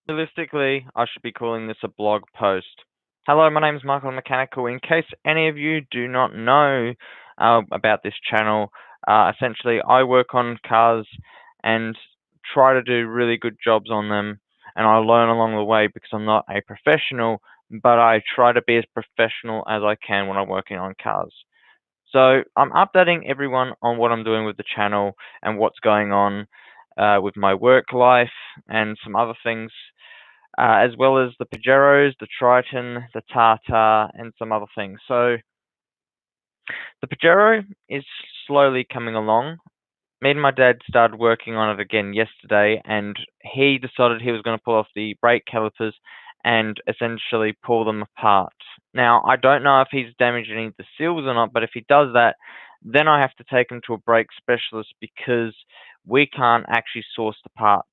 Realistically, I should be calling this a blog post. Hello, my name is Michael Mechanical. In case any of you do not know about this channel, essentially I work on cars and try to do really good jobs on them, and I learn along the way because I'm not a professional, but I try to be as professional as I can when I'm working on cars. So I'm updating everyone on what I'm doing with the channel and what's going on with my work life and some other things, as well as the Pajeros, the Triton, the Tata, and some other things. So the Pajero is slowly coming along. Me and my dad started working on it again yesterday, and he decided he was going to pull off the brake calipers and essentially pull them apart. Now, I don't know if he's damaged any of the seals or not, but if he does that, then I have to take him to a brake specialist because we can't actually source the parts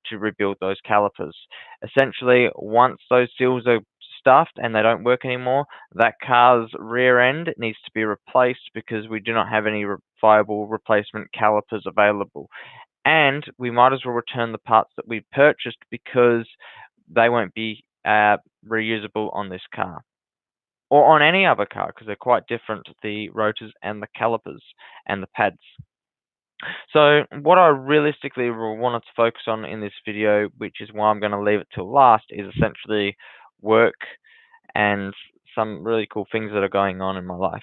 to rebuild those calipers. Essentially, once those seals are stuffed and they don't work anymore, that car's rear end needs to be replaced because we do not have any viable replacement calipers available. And we might as well return the parts that we purchased because they won't be reusable on this car or on any other car because they're quite different, the rotors and the calipers and the pads. So what I realistically wanted to focus on in this video, which is why I'm going to leave it till last, is essentially work and some really cool things that are going on in my life.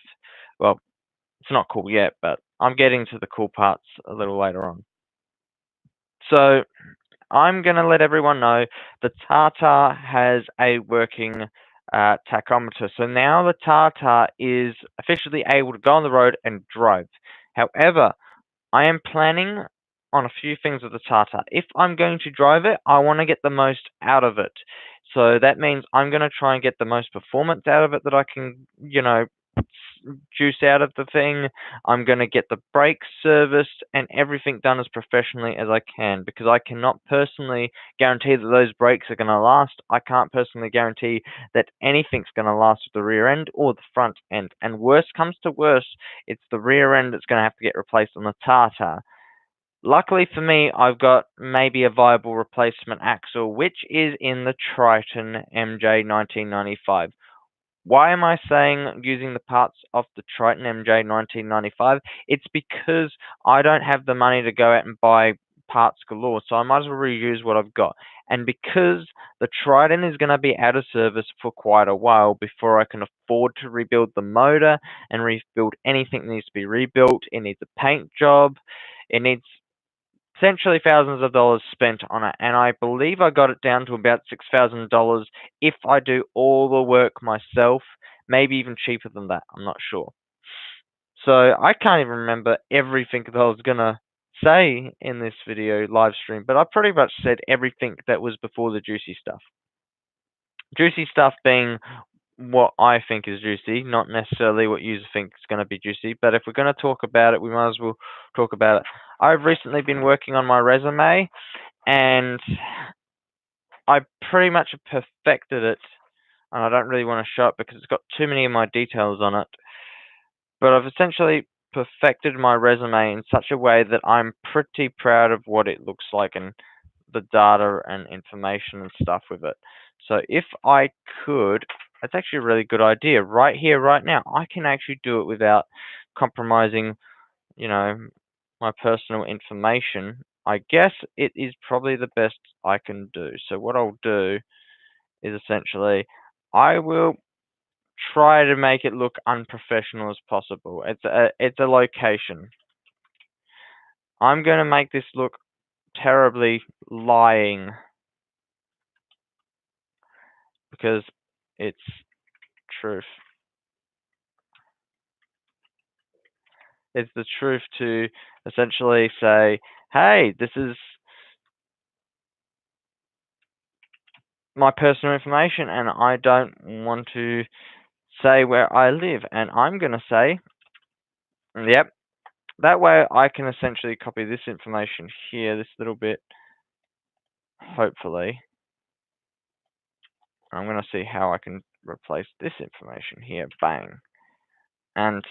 Well, it's not cool yet, but I'm getting to the cool parts a little later on. So I'm going to let everyone know the Tata has a working tachometer. So now the Tata is officially able to go on the road and drive. However, I am planning on a few things with the Tata. If I'm going to drive it, I want to get the most out of it. So that means I'm going to try and get the most performance out of it that I can, juice out of the thing. I'm going to get the brakes serviced and everything done as professionally as I can because I cannot personally guarantee that those brakes are going to last. I can't personally guarantee that anything's going to last with the rear end or the front end. And worst comes to worst, it's the rear end that's going to have to get replaced on the Tata. Luckily for me, I've got maybe a viable replacement axle, which is in the Triton MJ 1995. Why am I saying using the parts of the Triton MJ 1995? It's because I don't have the money to go out and buy parts galore, so I might as well reuse what I've got. And because the Triton is going to be out of service for quite a while before I can afford to rebuild the motor and rebuild anything that needs to be rebuilt, it needs a paint job, it needs essentially thousands of dollars spent on it, and I believe I got it down to about $6,000 if I do all the work myself, maybe even cheaper than that, I'm not sure. So I can't even remember everything that I was gonna say in this video live stream, but I pretty much said everything that was before the juicy stuff. Juicy stuff being what I think is juicy, not necessarily what you think is going to be juicy. But if we're going to talk about it, we might as well talk about it. I've recently been working on my resume, and I pretty much have perfected it. And I don't really want to show it because it's got too many of my details on it. But I've essentially perfected my resume in such a way that I'm pretty proud of what it looks like and the data and information and stuff with it. So if I could, that's actually a really good idea. Right here, right now, I can actually do it without compromising, my personal information. I guess it is probably the best I can do. So what I'll do is essentially, I will try to make it look unprofessional as possible. It's a location. I'm going to make this look terribly lying because it's truth. It's the truth to essentially say, hey, this is my personal information and I don't want to say where I live. And I'm going to say, yep, that way I can essentially copy this information here, this little bit, hopefully. I'm going to see how I can replace this information here. Bang. And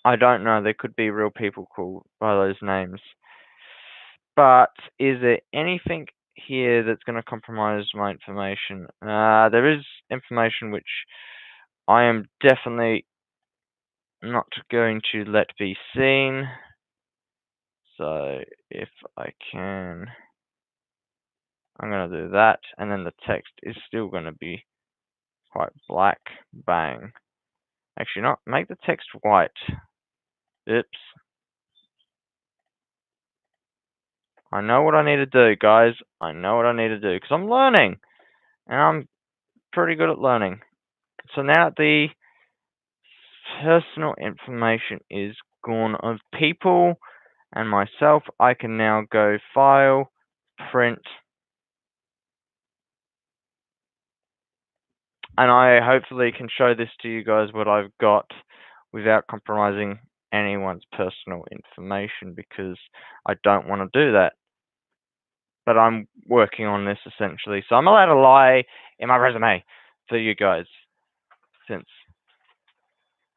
I don't know, there could be real people called by those names. But is there anything here that's going to compromise my information? There is information which I am definitely not going to let be seen. So if I can, I'm going to do that, and then the text is still going to be quite black. Bang. Actually, not. Make the text white. Oops. I know what I need to do, guys. I know what I need to do, because I'm learning, and I'm pretty good at learning. So now the personal information is gone of people and myself, I can now go File, Print, and I hopefully can show this to you guys what I've got without compromising anyone's personal information, because I don't want to do that. But I'm working on this essentially, so I'm allowed to lie in my resume for you guys, since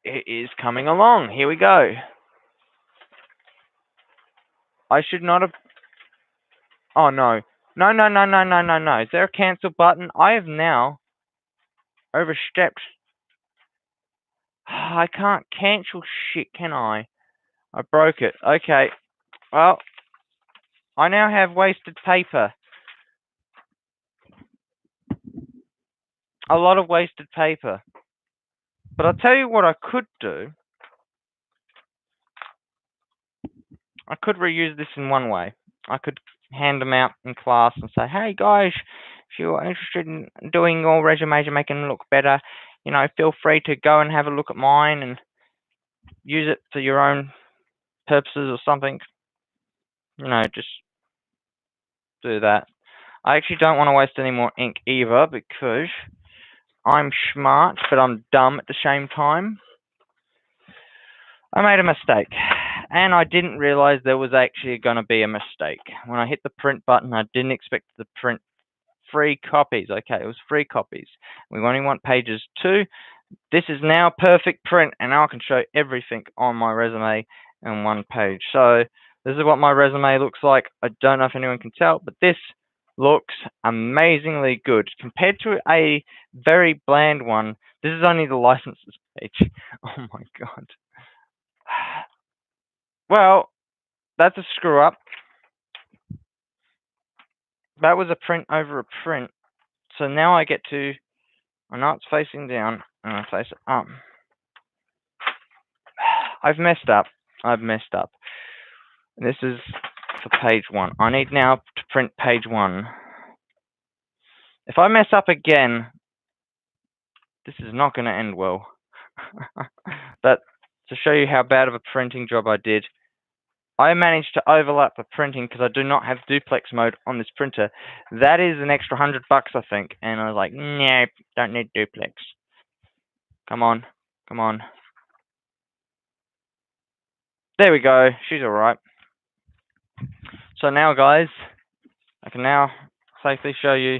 it is coming along. Here we go. I should not have. Oh no. No, no, no, no, no, no, no. Is there a cancel button? I have now overstepped. I can't cancel shit, can I? I broke it. Okay. Well, I now have wasted paper. A lot of wasted paper. But I'll tell you what I could do. I could reuse this in one way. I could hand them out in class and say, hey guys, if you're interested in doing your resumes and making them look better, feel free to go and have a look at mine and use it for your own purposes or something. Just do that. I actually don't want to waste any more ink either, because I'm smart, but I'm dumb at the same time. I made a mistake, and I didn't realize there was actually going to be a mistake. When I hit the print button, I didn't expect to print 3 copies. Okay, it was 3 copies. We only want pages 2. This is now perfect print, and now I can show everything on my resume in 1 page. So this is what my resume looks like. I don't know if anyone can tell, but this looks amazingly good compared to a very bland one. This is only the licenses page. Oh my god. Well, that's a screw up. That was a print over a print. So now I get to, I know it's facing down, and I face it up. I've messed up. This is for page 1. I need now to print page 1. If I mess up again, this is not going to end well. But to show you how bad of a printing job I did, I managed to overlap the printing because I do not have duplex mode on this printer. That is an extra $100, I think. And I was like, no, don't need duplex. Come on. There we go. She's alright. So now, guys, I can now safely show you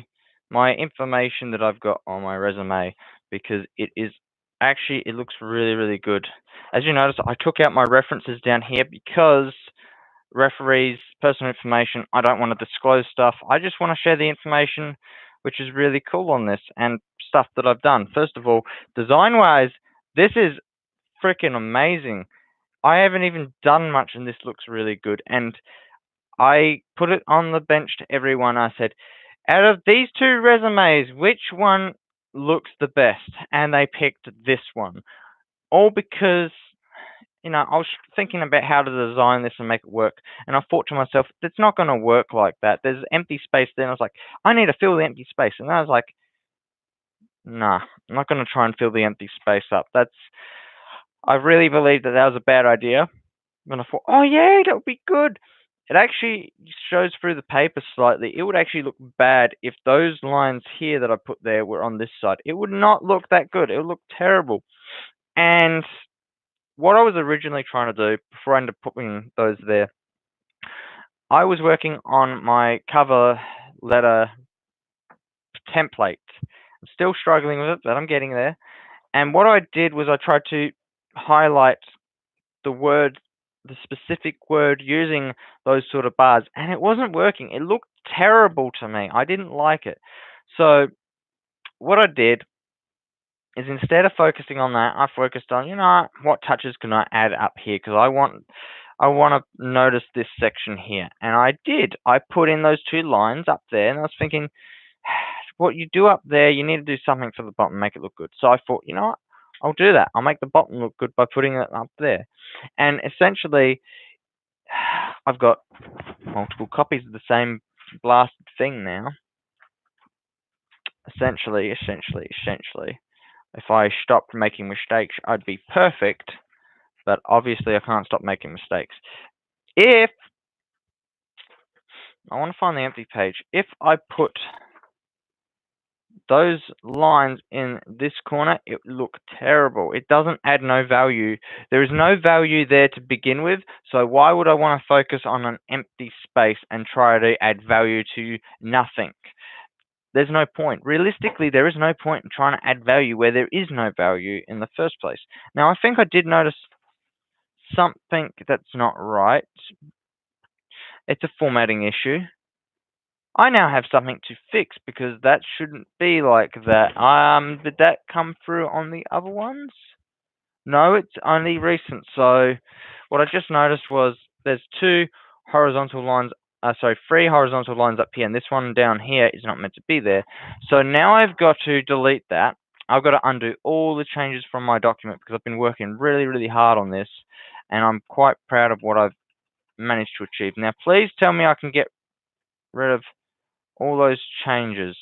my information that I've got on my resume, because it looks really, really good. As you notice, I took out my references down here because referees' personal information, I don't want to disclose stuff. I just want to share the information which is really cool on this and stuff that I've done. First of all, design-wise, this is freaking amazing. I haven't even done much, and this looks really good. And I put it on the bench to everyone. I said, out of these 2 resumes, which one looks the best? And they picked this one. All because, I was thinking about how to design this and make it work. And I thought to myself, it's not going to work like that. There's empty space there. And I was like, I need to fill the empty space. And I was like, nah, I'm not going to try and fill the empty space up. I really believed that was a bad idea. And I thought, oh yeah, that would be good. It actually shows through the paper slightly. It would actually look bad if those lines here that I put there were on this side. It would not look that good. It would look terrible. And what I was originally trying to do, before I ended up putting those there, I was working on my cover letter template. I'm still struggling with it, but I'm getting there. And what I did was I tried to highlight the word the specific word using those sort of bars, and it wasn't working. It looked terrible to me. I didn't like it. So what I did is instead of focusing on that, I focused on, what touches can I add up here? Because I want to notice this section here. And I did. I put in those two lines up there, and I was thinking, what you do up there, you need to do something for the bottom, make it look good. So I thought, you know what? I'll do that. I'll make the bottom look good by putting it up there. And essentially, I've got multiple copies of the same blasted thing now. Essentially, if I stopped making mistakes, I'd be perfect, but obviously I can't stop making mistakes. If I want to find the empty page, if I put those lines in this corner, it would look terrible. It doesn't add no value. There is no value there to begin with, so why would I want to focus on an empty space and try to add value to nothing? There's no point. Realistically, there is no point in trying to add value where there is no value in the first place. Now, I think I did notice something that's not right. It's a formatting issue. I now have something to fix because that shouldn't be like that. Did that come through on the other ones? No, it's only recent. So what I just noticed was there's three horizontal lines up here, and this one down here is not meant to be there. So now I've got to delete that. I've got to undo all the changes from my document because I've been working really, really hard on this, and I'm quite proud of what I've managed to achieve. Now, please tell me I can get rid of all those changes.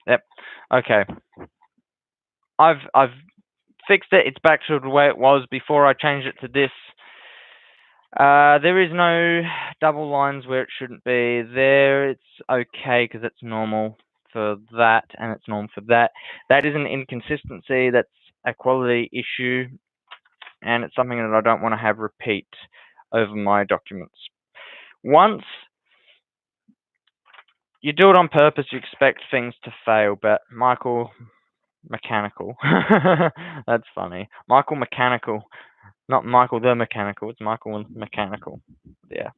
Yep. Okay. I've fixed it. It's back to the way it was before I changed it to this. There is no double lines where it shouldn't be. There, it's okay because it's normal for that and it's normal for that. That is an inconsistency. That's a quality issue, and it's something that I don't want to have repeat over my documents. Once you do it on purpose, you expect things to fail, but Michael Mechanical. That's funny. Michael Mechanical. Not Michael the Mechanical, it's Michael Mechanical. Yeah.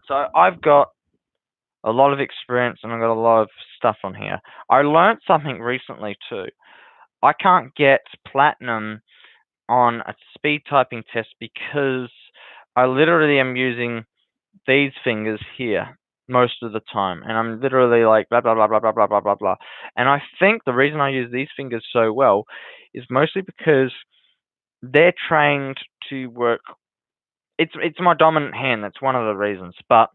So I've got a lot of experience and I've got a lot of stuff on here. I learned something recently too. I can't get platinum on a speed typing test because I literally am using these fingers here most of the time, and I'm literally like blah blah blah blah blah blah blah blah blah. And I think the reason I use these fingers so well is mostly because they're trained to work. It's my dominant hand. That's one of the reasons. But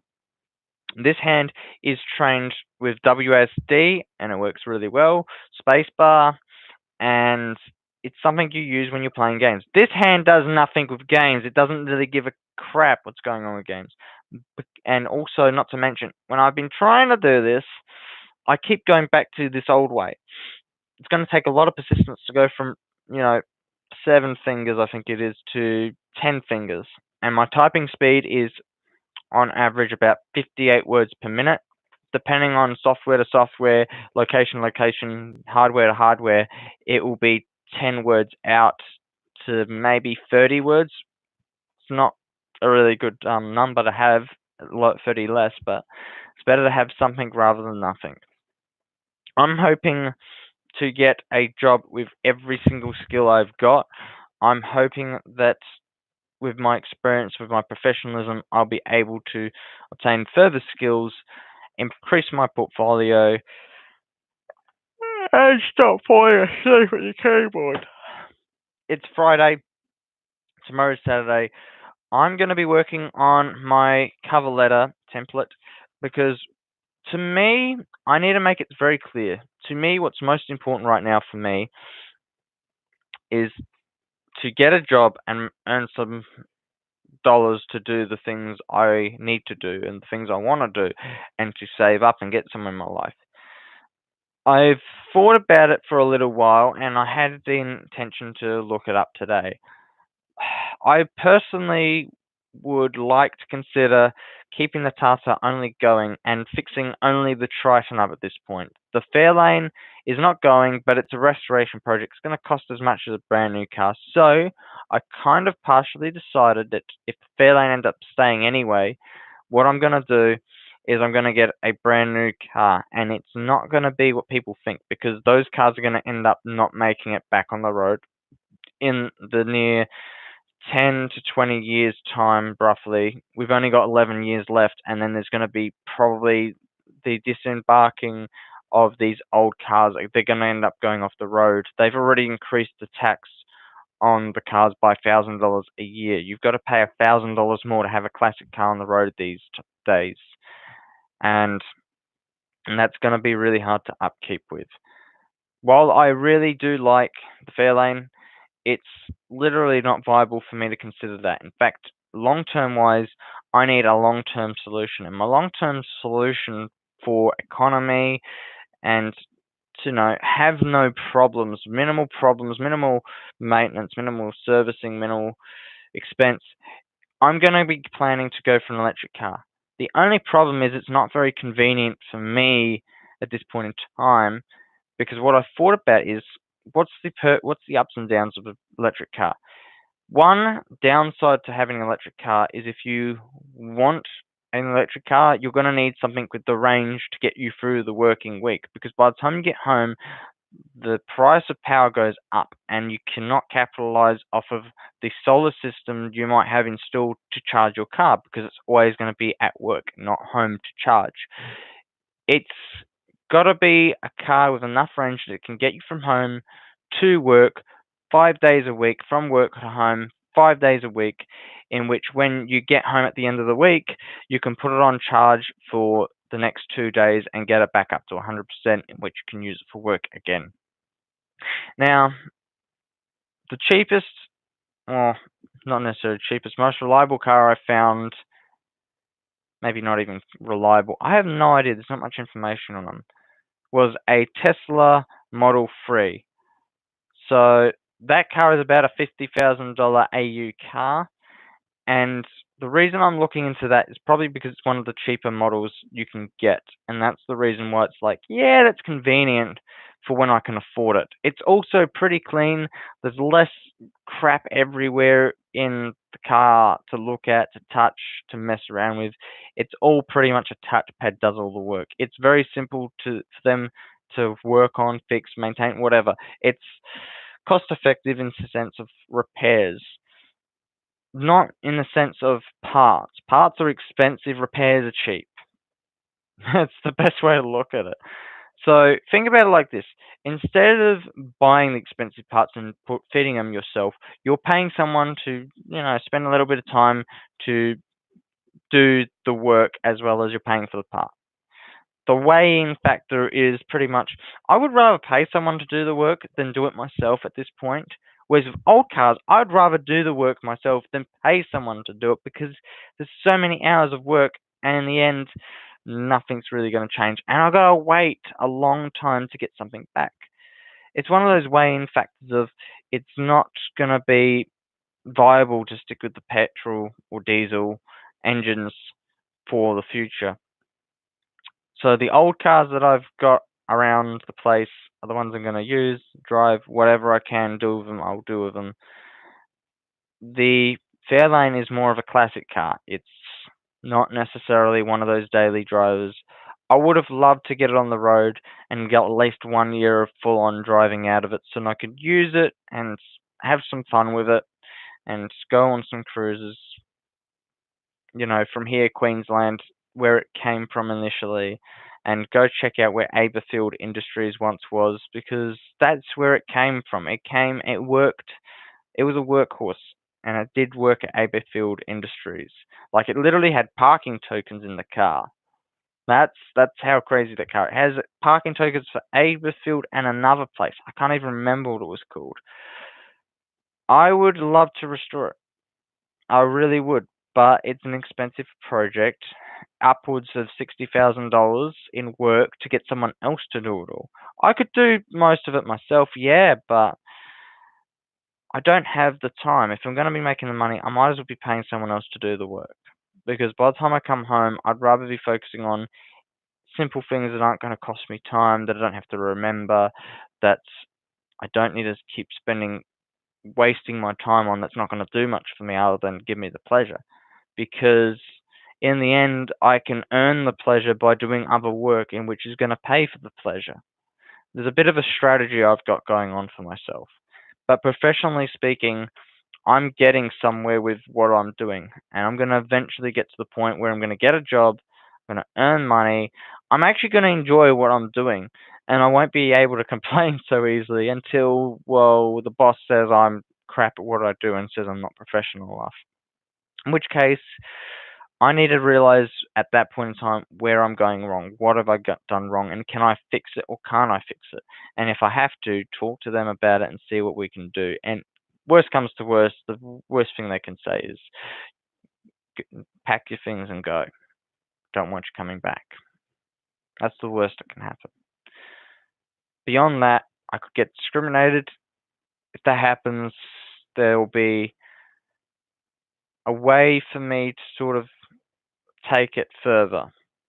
this hand is trained with WSD, and it works really well. Spacebar, and it's something you use when you're playing games. This hand does nothing with games. It doesn't really give a crap what's going on with games. And also, not to mention, when I've been trying to do this, I keep going back to this old way. It's going to take a lot of persistence to go from, 7 fingers, I think it is, to 10 fingers. And my typing speed is, on average, about 58 words per minute. Depending on software to software, location to location, hardware to hardware, it will be 10 words out to maybe 30 words. It's not a really good number to have, 30 less, but it's better to have something rather than nothing. I'm hoping to get a job with every single skill I've got. I'm hoping that with my experience, with my professionalism, I'll be able to obtain further skills, increase my portfolio, and stop falling asleep at the keyboard. It's Friday. Tomorrow's Saturday. I'm going to be working on my cover letter template because to me, I need to make it very clear. To me, what's most important right now for me is to get a job and earn some dollars to do the things I need to do and the things I want to do and to save up and get some in my life. I've thought about it for a little while and I had the intention to look it up today. I personally would like to consider keeping the Tata only going and fixing only the Triton up at this point. The Fairlane is not going, but it's a restoration project. It's going to cost as much as a brand new car. So I kind of partially decided that if the Fairlane ends up staying anyway, what I'm going to do is I'm going to get a brand new car, and it's not going to be what people think, because those cars are going to end up not making it back on the road in the near 10 to 20 years time, roughly. We've only got 11 years left, and then there's going to be probably the disembarking of these old cars. They're going to end up going off the road. They've already increased the tax on the cars by $1,000 a year. You've got to pay $1,000 more to have a classic car on the road these days, and that's going to be really hard to upkeep with. While I really do like the Fairlane, it's literally not viable for me to consider that. In fact, long term wise, I need a long term solution. And my long term solution for economy and to have no problems, minimal maintenance, minimal servicing, minimal expense, I'm going to be planning to go for an electric car. The only problem is it's not very convenient for me at this point in time, because what I thought about is what's the ups and downs of an electric car. One downside to having an electric car is if you want an electric car, you're going to need something with the range to get you through the working week, because by the time you get home, the price of power goes up, and you cannot capitalize off of the solar system you might have installed to charge your car, because it's always going to be at work, not home to charge. It's got to be a car with enough range that it can get you from home to work 5 days a week, from work to home 5 days a week, in which when you get home at the end of the week, you can put it on charge for the next 2 days and get it back up to 100%, in which you can use it for work again. Now, the cheapest, well, not necessarily cheapest, most reliable car I found, maybe not even reliable, I have no idea, there's not much information on them, was a Tesla Model 3. So that car is about a $50,000 AU car, and the reason I'm looking into that is probably because it's one of the cheaper models you can get, and that's the reason why it's like, yeah, that's convenient for when I can afford it. It's also pretty clean. There's less crap everywhere in the car to look at, to touch, to mess around with. It's all pretty much a touchpad does all the work. It's very simple for them to work on, fix, maintain, whatever. It's cost effective in the sense of repairs, not in the sense of parts. Parts are expensive, repairs are cheap. That's the best way to look at it. So think about it like this. Instead of buying the expensive parts and fitting them yourself, you're paying someone to, spend a little bit of time to do the work, as well as you're paying for the part. The weighing factor is pretty much, I would rather pay someone to do the work than do it myself at this point. Whereas with old cars, I'd rather do the work myself than pay someone to do it, because there's so many hours of work, and in the end, nothing's really going to change. And I've got to wait a long time to get something back. It's one of those weighing factors of, it's not going to be viable to stick with the petrol or diesel engines for the future. So the old cars that I've got around the place are the ones I'm going to use, drive, whatever I can do with them, I'll do with them. The Fairlane is more of a classic car. It's not necessarily one of those daily drivers. I would have loved to get it on the road and get at least 1 year of full-on driving out of it, so I could use it and have some fun with it and go on some cruises, from here, Queensland, where it came from initially, and go check out where Aberfield Industries once was, because that's where it came from. It worked, it was a workhorse, and it did work at Aberfield Industries. Like, it literally had parking tokens in the car. That's how crazy that car. It has parking tokens for Aberfield and another place. I can't even remember what it was called. I would love to restore it. I really would, but it's an expensive project, upwards of $60,000 in work to get someone else to do it all. I could do most of it myself, yeah, but I don't have the time. If I'm going to be making the money, I might as well be paying someone else to do the work. Because by the time I come home, I'd rather be focusing on simple things that aren't going to cost me time, that I don't have to remember, that I don't need to keep wasting my time on, that's not going to do much for me other than give me the pleasure. Because in the end, I can earn the pleasure by doing other work in which is going to pay for the pleasure. There's a bit of a strategy I've got going on for myself. But professionally speaking, I'm getting somewhere with what I'm doing, and I'm going to eventually get to the point where I'm going to get a job, I'm going to earn money, I'm actually going to enjoy what I'm doing, and I won't be able to complain so easily until, well, the boss says I'm crap at what I do and says I'm not professional enough. In which case, I need to realize at that point in time where I'm going wrong. What have I done wrong, and can I fix it or can't I fix it? And if I have to, talk to them about it and see what we can do. And worst comes to worst, the worst thing they can say is pack your things and go. Don't want you coming back. That's the worst that can happen. Beyond that, I could get discriminated. If that happens, there will be a way for me to sort of take it further.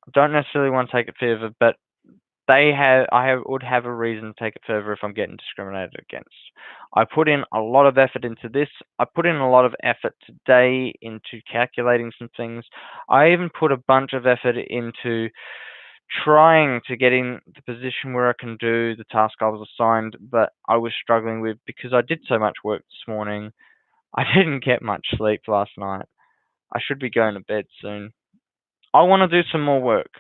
I don't necessarily want to take it further, but would have a reason to take it further if I'm getting discriminated against. I put in a lot of effort into this. I put in a lot of effort today into calculating some things. I even put a bunch of effort into trying to get in the position where I can do the task I was assigned, but I was struggling with because I did so much work this morning. I didn't get much sleep last night. I should be going to bed soon. I want to do some more work.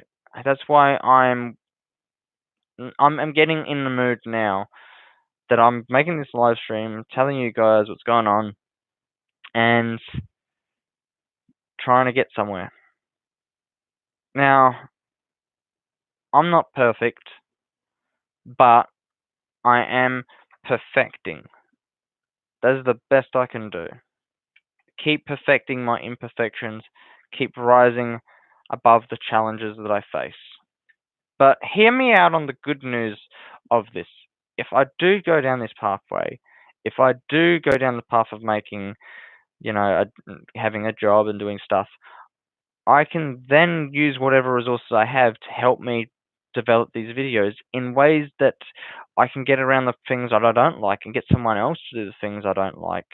That's why I'm getting in the mood now that I'm making this live stream, telling you guys what's going on, and trying to get somewhere. Now, I'm not perfect, but I am perfecting. That is the best I can do. Keep perfecting my imperfections, keep rising above the challenges that I face. But hear me out on the good news of this. If I do go down this pathway, if I do go down the path of making, having a job and doing stuff, I can then use whatever resources I have to help me develop these videos in ways that I can get around the things that I don't like and get someone else to do the things I don't like.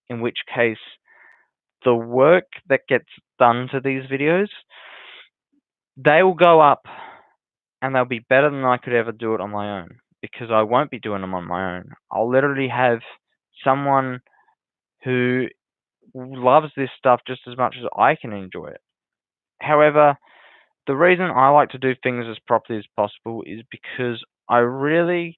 In which case, the work that gets done to these videos, they will go up and they'll be better than I could ever do it on my own because I won't be doing them on my own. I'll literally have someone who loves this stuff just as much as I can enjoy it. However, the reason I like to do things as properly as possible is because I really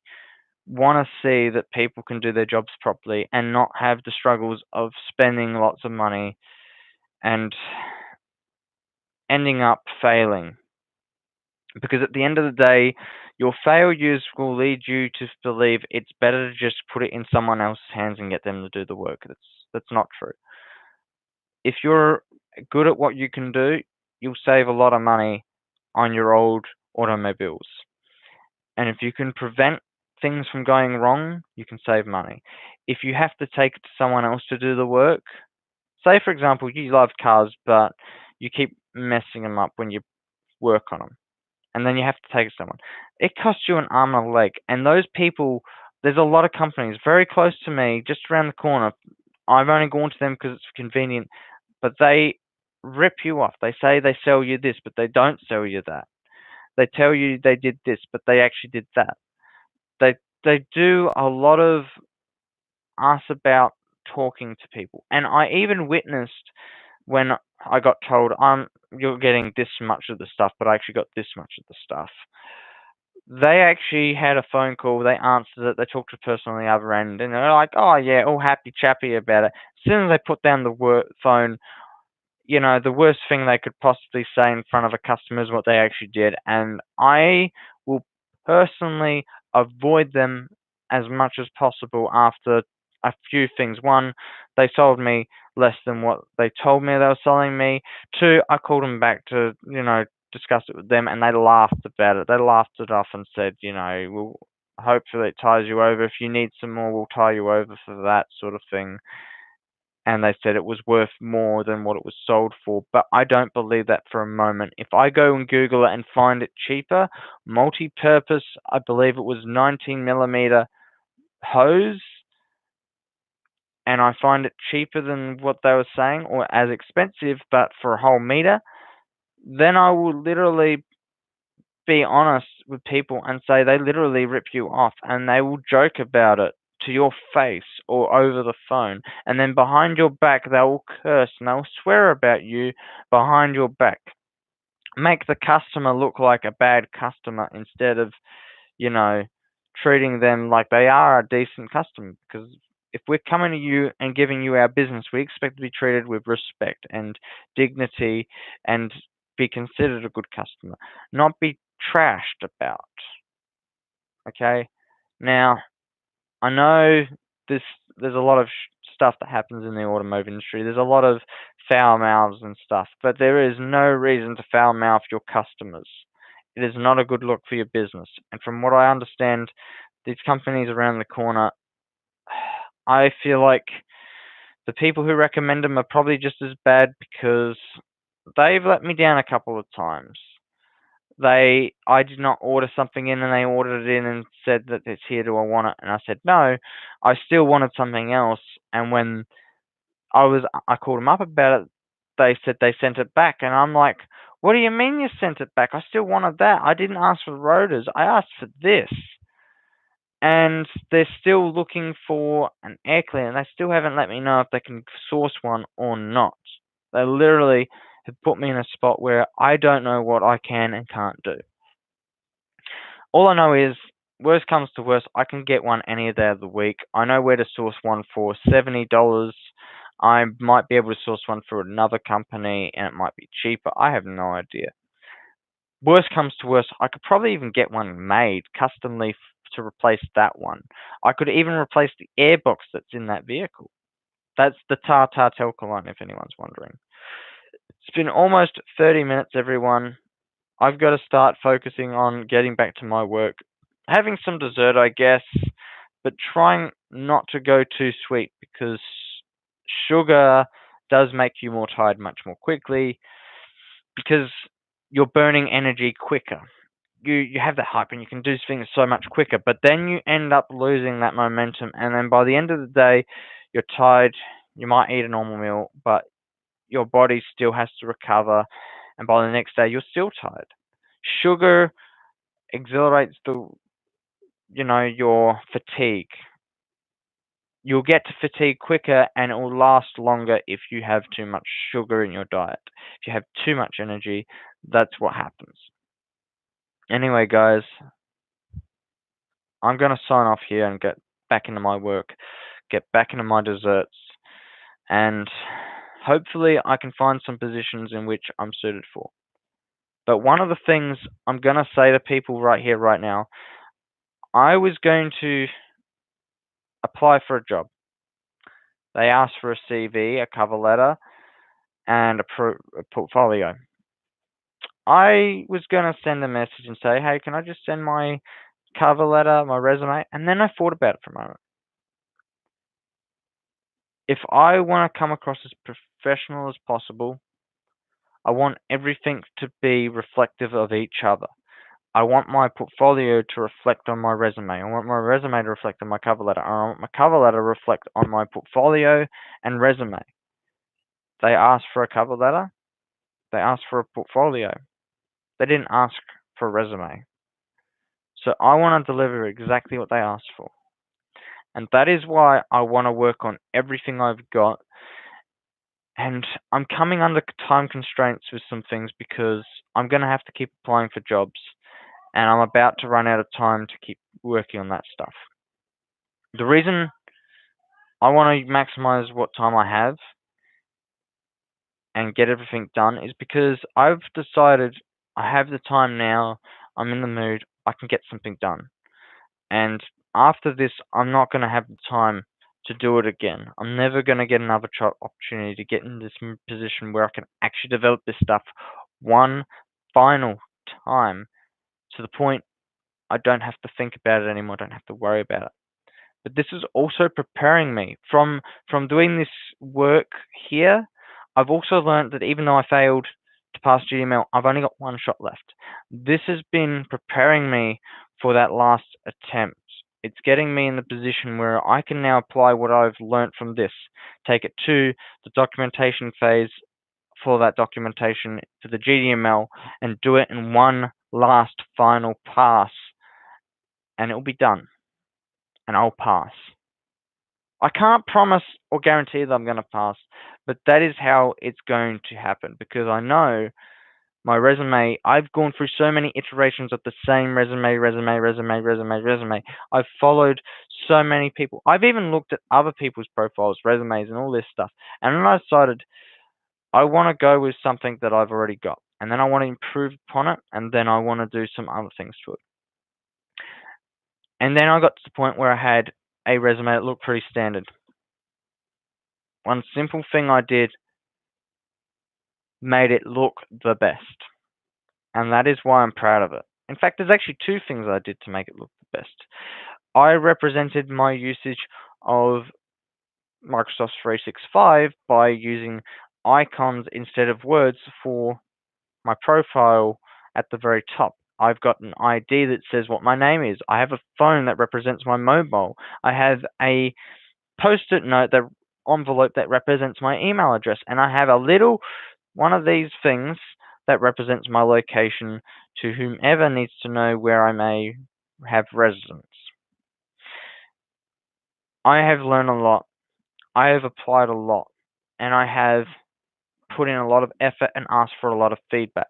want to see that people can do their jobs properly and not have the struggles of spending lots of money and ending up failing. Because at the end of the day, your failures will lead you to believe it's better to just put it in someone else's hands and get them to do the work. That's not true. If you're good at what you can do, you'll save a lot of money on your old automobiles. And if you can prevent things from going wrong, you can save money. If you have to take it to someone else to do the work, say for example, you love cars, but you keep messing them up when you work on them, and then you have to take it to someone. It costs you an arm and a leg. And those people, there's a lot of companies very close to me, just around the corner. I've only gone to them because it's convenient, but they rip you off. They say they sell you this, but they don't sell you that. They tell you they did this, but they actually did that. They do a lot of us about talking to people. And I even witnessed when I got told, you're getting this much of the stuff, but I actually got this much of the stuff. They actually had a phone call, they answered it, they talked to the person on the other end, and they're like, oh yeah, all happy chappy about it. As soon as they put down the phone, the worst thing they could possibly say in front of a customer is what they actually did. And I will personally avoid them as much as possible after a few things. One, they sold me less than what they told me they were selling me. Two, I called them back to, discuss it with them, and they laughed about it. They laughed it off and said, well, Hopefully it ties you over. If you need some more, we'll tie you over for that sort of thing. And they said it was worth more than what it was sold for, but I don't believe that for a moment. If I go and Google it and find it cheaper, multi-purpose, I believe it was 19 millimeter hose, and I find it cheaper than what they were saying, or as expensive, but for a whole meter, then I will literally be honest with people and say they literally rip you off, and they will joke about it to your face or over the phone, and then behind your back they will curse and they'll swear about you behind your back, make the customer look like a bad customer instead of, you know, treating them like they are a decent customer. Because if we're coming to you and giving you our business, we expect to be treated with respect and dignity and be considered a good customer, not be trashed about. Okay? Now, I know this. There's a lot of stuff that happens in the automotive industry. There's a lot of foul mouths and stuff, but there is no reason to foul mouth your customers. It is not a good look for your business. And from what I understand, these companies around the corner, I feel like the people who recommend them are probably just as bad because they've let me down a couple of times. I did not order something in and they ordered it in and said that it's here, do I want it? And I said no. I still wanted something else, and when I called them up about it, they said they sent it back, and I'm like, what do you mean you sent it back? I still wanted that. I didn't ask for rotors. I asked for this. And they're still looking for an air cleaner, and they still haven't let me know if they can source one or not. They literally have put me in a spot where I don't know what I can and can't do. All I know is, worst comes to worst, I can get one any day of the week. I know where to source one for $70. I might be able to source one for another company and it might be cheaper. I have no idea. Worst comes to worst, I could probably even get one made customly to replace that one. I could even replace the airbox that's in that vehicle. That's the Tata Telco line, if anyone's wondering. It's been almost 30 minutes, everyone. I've got to start focusing on getting back to my work. Having some dessert, I guess, but trying not to go too sweet because sugar does make you more tired much more quickly because you're burning energy quicker. You have that hype and you can do things so much quicker, but then you end up losing that momentum, and then by the end of the day, you're tired. You might eat a normal meal, but your body still has to recover, and by the next day, you're still tired. Sugar exhilarates your fatigue. You'll get to fatigue quicker and it will last longer if you have too much sugar in your diet. If you have too much energy, that's what happens. Anyway, guys, I'm going to sign off here and get back into my work, get back into my desserts, and hopefully I can find some positions in which I'm suited for. But one of the things I'm going to say to people right here, right now, I was going to apply for a job. They asked for a CV, a cover letter, and a portfolio. I was going to send a message and say, hey, can I just send my cover letter, my resume? And then I thought about it for a moment. If I want to come across as professional as possible, I want everything to be reflective of each other. I want my portfolio to reflect on my resume. I want my resume to reflect on my cover letter. I want my cover letter to reflect on my portfolio and resume. They asked for a cover letter. They asked for a portfolio. They didn't ask for a resume. So I want to deliver exactly what they asked for. And that is why I want to work on everything I've got. And I'm coming under time constraints with some things because I'm going to have to keep applying for jobs. And I'm about to run out of time to keep working on that stuff. The reason I want to maximize what time I have and get everything done is because I've decided I have the time now, I'm in the mood, I can get something done. And after this, I'm not going to have the time to do it again. I'm never going to get another opportunity to get in this position where I can actually develop this stuff one final time to the point I don't have to think about it anymore. I don't have to worry about it. But this is also preparing me from doing this work here. I've also learned that even though I failed to pass GML, I've only got one shot left. This has been preparing me for that last attempt. It's getting me in the position where I can now apply what I've learned from this, take it to the documentation phase for that documentation for the GDML, and do it in one last final pass, and it'll be done, and I'll pass. I can't promise or guarantee that I'm going to pass, but that is how it's going to happen because I know my resume. I've gone through so many iterations of the same resume. I've followed so many people. I've even looked at other people's profiles, resumes, and all this stuff. And then I decided I want to go with something that I've already got. And then I want to improve upon it. And then I want to do some other things to it. And then I got to the point where I had a resume that looked pretty standard. One simple thing I did made it look the best. And that is why I'm proud of it. In fact, there's actually two things I did to make it look the best. I represented my usage of Microsoft 365 by using icons instead of words for my profile at the very top. I've got an ID that says what my name is. I have a phone that represents my mobile. I have a post-it note that envelope that represents my email address, and I have a little one of these things that represents my location to whomever needs to know where I may have residence. I have learned a lot. I have applied a lot, and I have put in a lot of effort and asked for a lot of feedback.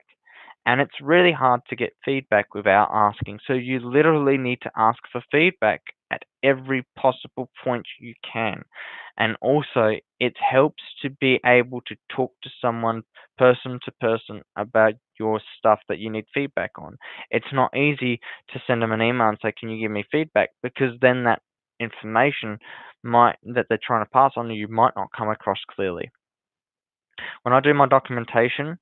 And it's really hard to get feedback without asking. So you literally need to ask for feedback at every possible point you can. And also, it helps to be able to talk to someone person to person about your stuff that you need feedback on. It's not easy to send them an email and say, "Can you give me feedback?" Because then that information might that they're trying to pass on to you might not come across clearly. When I do my documentation,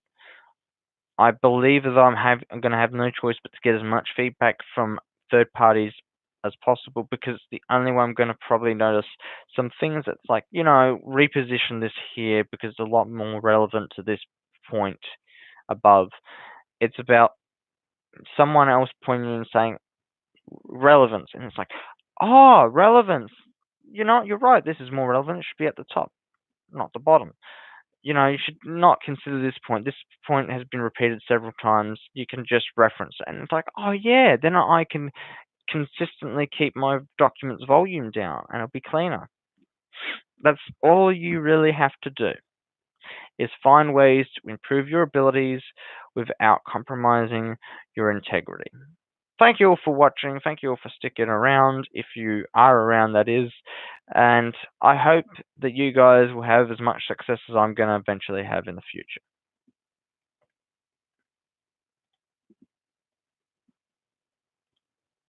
I believe that I'm going to have no choice but to get as much feedback from third parties as possible because it's the only way I'm going to probably notice some things that's like, reposition this here because it's a lot more relevant to this point above. It's about someone else pointing and saying relevance, and it's like, oh, relevance. You're right. This is more relevant. It should be at the top, not the bottom. You should not consider this point. This point has been repeated several times. You can just reference it. And it's like, oh, yeah, then I can consistently keep my document's volume down and it'll be cleaner. That's all you really have to do is find ways to improve your abilities without compromising your integrity. Thank you all for watching. Thank you all for sticking around, if you are around, that is. And I hope that you guys will have as much success as I'm going to eventually have in the future.